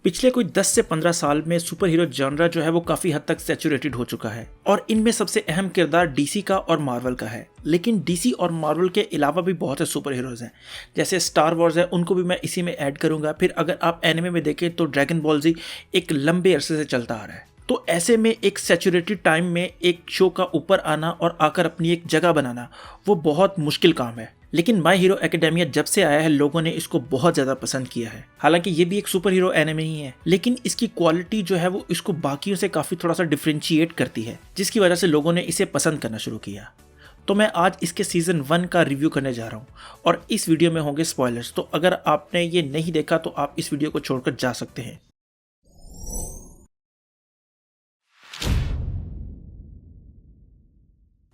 पिछले कोई 10 से 15 साल में सुपर हीरो जॉनरा जो है वो काफी हद तक सैचुरेटेड हो चुका है और इनमें सबसे अहम किरदार डीसी का और मार्वल का है। लेकिन डीसी और मार्वल के अलावा भी बहुत से सुपर हीरोज हैं, जैसे स्टार वॉर्स है, उनको भी मैं इसी में ऐड करूंगा। फिर अगर आप एनिमे में देखें तो ड्रैगन बॉल जी एक लंबे अरसे से चलता आ रहा है। तो ऐसे में एक सैचुरेटेड टाइम में एक शो का ऊपर आना और आकर अपनी एक जगह बनाना वो बहुत मुश्किल काम है। लेकिन माय हीरो एकेडेमिया जब से आया है लोगों ने इसको बहुत ज़्यादा पसंद किया है। हालांकि ये भी एक सुपर हीरो एनिमे ही है, लेकिन इसकी क्वालिटी जो है वो इसको बाकियों से काफ़ी थोड़ा सा डिफ्रेंशिएट करती है, जिसकी वजह से लोगों ने इसे पसंद करना शुरू किया। तो मैं आज इसके सीज़न 1 का रिव्यू करने जा रहा हूँ और इस वीडियो में होंगे स्पॉयलर्स। तो अगर आपने ये नहीं देखा तो आप इस वीडियो को छोड़कर जा सकते हैं।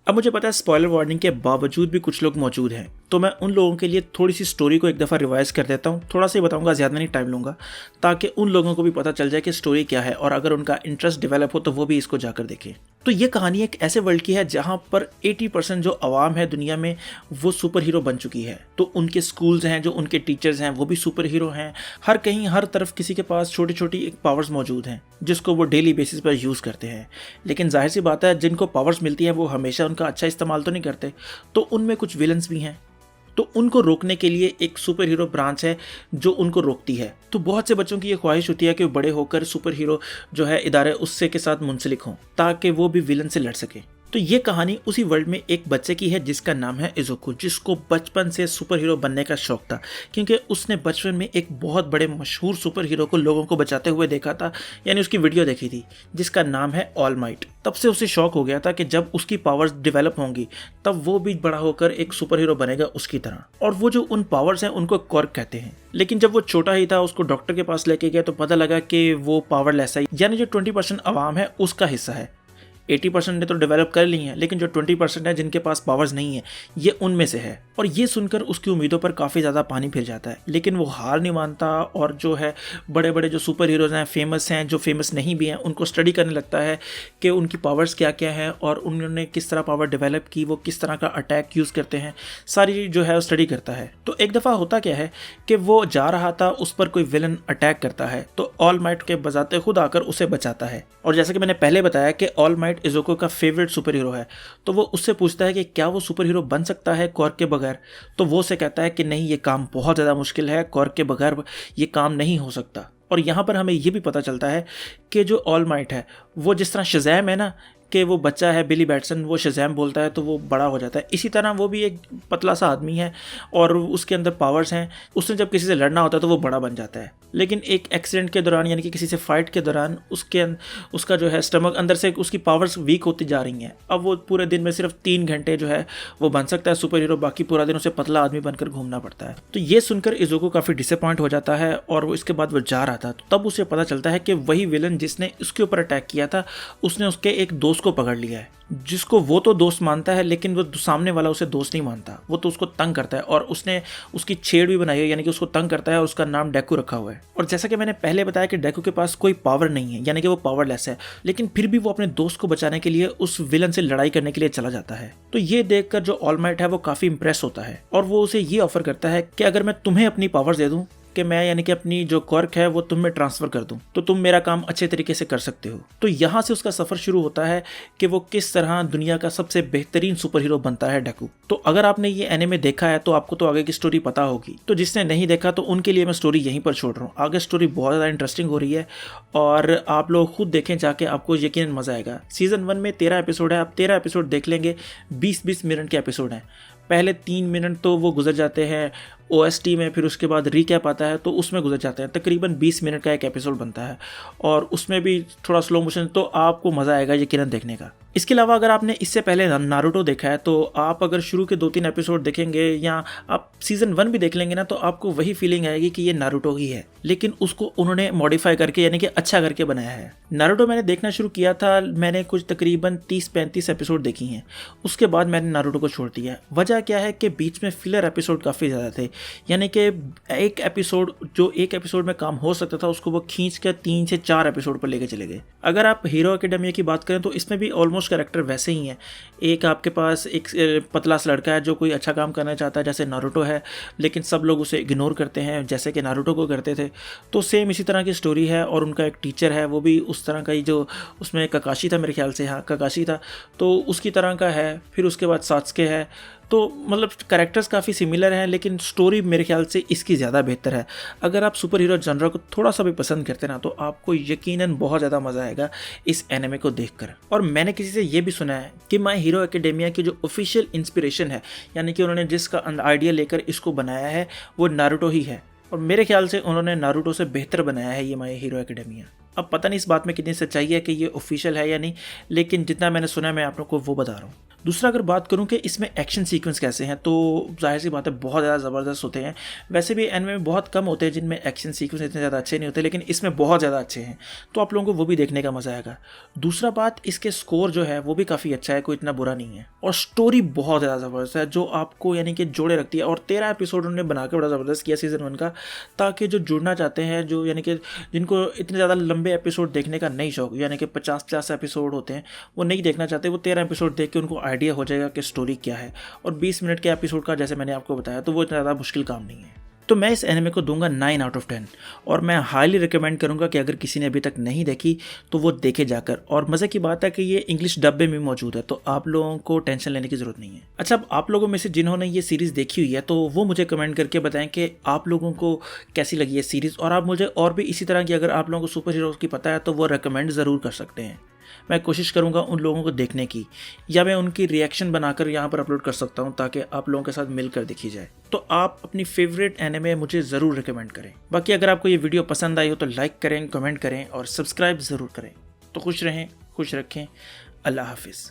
अब मुझे पता है स्पॉइलर वार्निंग के बावजूद भी कुछ लोग मौजूद हैं, तो मैं उन लोगों के लिए थोड़ी सी स्टोरी को एक दफ़ा रिवाइज कर देता हूँ। थोड़ा सा ही बताऊँगा, ज़्यादा नहीं टाइम लूँगा, ताकि उन लोगों को भी पता चल जाए कि स्टोरी क्या है और अगर उनका इंटरेस्ट डेवलप हो तो वो भी इसको जाकर देखें। तो ये कहानी एक ऐसे वर्ल्ड की है जहाँ पर 80% जो आवाम है दुनिया में वो सुपर हीरो बन चुकी है। तो उनके स्कूल्स हैं, जो उनके टीचर्स हैं वो भी सुपर हीरो हैं। हर कहीं हर तरफ किसी के पास छोटी छोटी एक पावर्स मौजूद हैं जिसको वो डेली बेसिस पर यूज़ करते हैं। लेकिन जाहिर सी बात है, जिनको पावर्स मिलती हैं वो हमेशा उनका अच्छा इस्तेमाल तो नहीं करते, तो उनमें कुछ विलन्स भी हैं। तो उनको रोकने के लिए एक सुपर हीरो ब्रांच है जो उनको रोकती है। तो बहुत से बच्चों की ये ख्वाहिश होती है कि वो बड़े होकर सुपर हीरो जो है इदारे उससे के साथ मुंसलिक हों, ताकि वो भी विलन से लड़ सके। तो ये कहानी उसी वर्ल्ड में एक बच्चे की है जिसका नाम है इज़ोको, जिसको बचपन से सुपर हीरो बनने का शौक था, क्योंकि उसने बचपन में एक बहुत बड़े मशहूर सुपर हीरो को लोगों को बचाते हुए देखा था, यानी उसकी वीडियो देखी थी जिसका नाम है ऑल माइट। तब से उसे शौक हो गया था कि जब उसकी पावर्स डेवलप होंगी तब वो भी बड़ा होकर एक सुपर हीरो बनेगा उसकी तरह। और वो जो उन पावर्स हैं उनको क्वर्क कहते हैं। लेकिन जब वो छोटा ही था उसको डॉक्टर के पास लेके गया तो पता लगा कि वो पावरलेस है, यानी जो 20% आवाम है उसका हिस्सा है। 80% ने तो डेवलप कर ली हैं, लेकिन जो 20% है जिनके पास पावर्स नहीं है ये उनमें से है। और ये सुनकर उसकी उम्मीदों पर काफ़ी ज़्यादा पानी फिर जाता है, लेकिन वो हार नहीं मानता और जो है बड़े बड़े जो सुपर हीरोज़ हैं, फेमस हैं, जो फेमस नहीं भी हैं, उनको स्टडी करने लगता है कि उनकी पावर्स क्या क्या हैं और उन्होंने किस तरह पावर डेवलप की, वो किस तरह का अटैक यूज़ करते हैं, सारी जो है वो स्टडी करता है। तो एक दफ़ा होता क्या है कि वो जा रहा था, उस पर कोई विलन अटैक करता है, तो ऑल माइट के बजाते खुद आकर उसे बचाता है। और जैसे कि मैंने पहले बताया कि ऑल माइट इज़ोको का फेवरेट सुपर हीरो है, तो वो उससे पूछता है कि क्या वो सुपर हीरो बन सकता है क्वर्क के बगैर। तो वो उसे कहता है कि नहीं, ये काम बहुत ज़्यादा मुश्किल है, क्वर्क के बगैर ये काम नहीं हो सकता। और यहाँ पर हमें ये भी पता चलता है कि जो ऑल माइट है वो जिस तरह शज़ैम है ना, कि वो बच्चा है बिली बैटसन, वो शज़ैम बोलता है तो वो बड़ा हो जाता है, इसी तरह वो भी एक पतला सा आदमी है और उसके अंदर पावर्स हैं। उसने जब किसी से लड़ना होता है तो वो बड़ा बन जाता है, लेकिन एक एक्सीडेंट के दौरान, यानी कि किसी से फाइट के दौरान उसका जो है स्टमक अंदर से उसकी पावर्स वीक होती जा रही हैं। अब वो पूरे दिन में सिर्फ 3 घंटे जो है वो बन सकता है सुपर हीरो, बाकी पूरा दिन उसे पतला आदमी बनकर घूमना पड़ता है। तो ये सुनकर इज़ोको काफ़ी डिसअपॉइंट हो जाता है और वो इसके बाद वो जा रहा था, तो तब उसे पता चलता है कि वही विलन जिसने उसके ऊपर अटैक किया था उसने उसके एक दोस्त को पकड़ लिया है, जिसको वो तो दोस्त मानता है लेकिन वो सामने वाला उसे दोस्त नहीं मानता, वो तो उसको तंग करता है और उसने उसकी छेड़ भी बनाई है, यानी कि उसको तंग करता है और उसका नाम डेकू रखा हुआ है। और जैसा कि मैंने पहले बताया कि डेकू के पास कोई पावर नहीं है, यानी कि वो पावरलेस है, लेकिन फिर भी वो अपने दोस्त को बचाने के लिए उस विलन से लड़ाई करने के लिए चला जाता है। तो ये देखकर जो ऑल माइट है वो काफ़ी इंप्रेस होता है और वो उसे ये ऑफर करता है कि अगर मैं तुम्हें अपनी पावर्स दे दूँ, कि मैं यानी कि अपनी जो क्वर्क है वो तुम में ट्रांसफ़र कर दूं, तो तुम मेरा काम अच्छे तरीके से कर सकते हो। तो यहाँ से उसका सफ़र शुरू होता है कि वो किस तरह दुनिया का सबसे बेहतरीन सुपर हीरो बनता है डेकू। तो अगर आपने ये एनिमे देखा है तो आपको तो आगे की स्टोरी पता होगी, तो जिसने नहीं देखा तो उनके लिए मैं स्टोरी यहीं पर छोड़ रहा हूँ। आगे स्टोरी बहुत ज़्यादा इंटरेस्टिंग हो रही है और आप लोग खुद देखें जाके, आपको यकीनन मज़ा आएगा। सीज़न 1 में 13 एपिसोड है, आप 13 एपिसोड देख लेंगे, 20-20 मिनट के एपिसोड हैं। पहले 3 मिनट तो वो गुजर जाते हैं OST में, फिर उसके बाद रीकैप आता है तो उसमें गुजर जाते हैं। तकरीबन 20 मिनट का एक एपिसोड बनता है और उसमें भी थोड़ा स्लो मोशन, तो आपको मज़ा आएगा यकीनन देखने का। इसके अलावा अगर आपने इससे पहले नारुतो देखा है तो आप अगर शुरू के 2-3 एपिसोड देखेंगे या आप सीज़न 1 भी देख लेंगे ना, तो आपको वही फीलिंग आएगी कि ये नारुतो ही है, लेकिन उसको उन्होंने मॉडिफाई करके यानी कि अच्छा करके बनाया है। नारुतो मैंने देखना शुरू किया था, मैंने कुछ तकरीबन 30-35 एपिसोड देखी हैं, उसके बाद मैंने नारुतो को छोड़ दिया। वजह क्या है कि बीच में फिलर एपिसोड काफ़ी ज़्यादा थे, यानी कि एक एपिसोड में काम हो सकता था उसको वो खींच कर 3 से 4 एपिसोड पर लेके चले गए। अगर आप हीरो एकेडेमिया की बात करें तो इसमें भी ऑलमोस्ट कैरेक्टर वैसे ही हैं। एक आपके पास एक पतला सा लड़का है जो कोई अच्छा काम करना चाहता है, जैसे नारुतो है, लेकिन सब लोग उसे इग्नोर करते हैं जैसे कि नारुतो को करते थे। तो सेम इसी तरह की स्टोरी है। और उनका एक टीचर है, वो भी उस तरह का ही, जो उसमें ककाशी था मेरे ख्याल से, हाँ ककाशी था, तो उसकी तरह का है। फिर उसके बाद सात्सुके है। तो मतलब कैरेक्टर्स काफ़ी सिमिलर हैं, लेकिन स्टोरी मेरे ख्याल से इसकी ज़्यादा बेहतर है। अगर आप सुपर हीरो जनर को थोड़ा सा भी पसंद करते हैं ना, तो आपको यकीनन बहुत ज़्यादा मज़ा आएगा इस एनिमे को देखकर। और मैंने किसी से ये भी सुना है कि माय हीरो एकेडेमिया की जो ऑफिशियल इंस्पिरेशन है, यानी कि उन्होंने जिसका आइडिया लेकर इसको बनाया है, वो नारुतो ही है। और मेरे ख्याल से उन्होंने नारुतो से बेहतर बनाया है ये माय हीरो एकेडेमिया। अब पता नहीं इस बात में कितनी सच्चाई है कि ये ऑफिशियल है या नहीं, लेकिन जितना मैंने सुना है मैं आप लोगों को वो बता रहा हूँ। दूसरा अगर बात करूं कि इसमें एक्शन सीक्वेंस कैसे हैं, तो जाहिर सी बात है बहुत ज़्यादा ज़बरदस्त होते हैं। वैसे भी एनिमे में बहुत कम होते हैं जिनमें एक्शन सीक्वेंस इतने ज़्यादा अच्छे नहीं होते, लेकिन इसमें बहुत ज़्यादा अच्छे हैं, तो आप लोगों को वो भी देखने का मज़ा आएगा। दूसरा बात, इसके स्कोर जो है वो भी काफ़ी अच्छा है, कोई इतना बुरा नहीं है। और स्टोरी बहुत ज़्यादा ज़बरदस्त है जो आपको यानी कि जोड़े रखती है। और 13 एपिसोड उन्होंने बना के बड़ा ज़बरदस्त किया सीज़न 1 का, ताकि जो जुड़ना चाहते हैं, जो यानी कि जिनको इतने ज़्यादा लंबे एपिसोड देखने का नहीं शौक, यानी कि 50-50 एपिसोड होते हैं, वो नहीं देखना चाहते, वो 13 एपिसोड देख के उनको आइडिया हो जाएगा कि स्टोरी क्या है। और 20 मिनट के एपिसोड का जैसे मैंने आपको बताया, तो वो इतना ज़्यादा मुश्किल काम नहीं है। तो मैं इस एनिमे को दूंगा 9 आउट ऑफ 10। और मैं हाईली रिकमेंड करूंगा कि अगर किसी ने अभी तक नहीं देखी तो वो देखे जाकर। और मज़े की बात है कि ये इंग्लिश डब्बे में मौजूद है, तो आप लोगों को टेंशन लेने की ज़रूरत नहीं है। अच्छा, अब आप लोगों में से जिन्होंने ये सीरीज़ देखी हुई है, तो वो मुझे कमेंट करके बताएं कि आप लोगों को कैसी लगी ये सीरीज़। और आप मुझे और भी इसी तरह की, अगर आप लोगों को सुपर हीरोज़ की पता है, तो वो रिकमेंड ज़रूर कर सकते हैं। मैं कोशिश करूंगा उन लोगों को देखने की, या मैं उनकी रिएक्शन बनाकर यहाँ पर अपलोड कर सकता हूँ, ताकि आप लोगों के साथ मिलकर देखी जाए। तो आप अपनी फेवरेट एनिमे मुझे ज़रूर रिकमेंड करें। बाकी अगर आपको ये वीडियो पसंद आई हो तो लाइक करें, कमेंट करें और सब्सक्राइब ज़रूर करें। तो खुश रहें, खुश रखें। अल्लाह हाफिज़।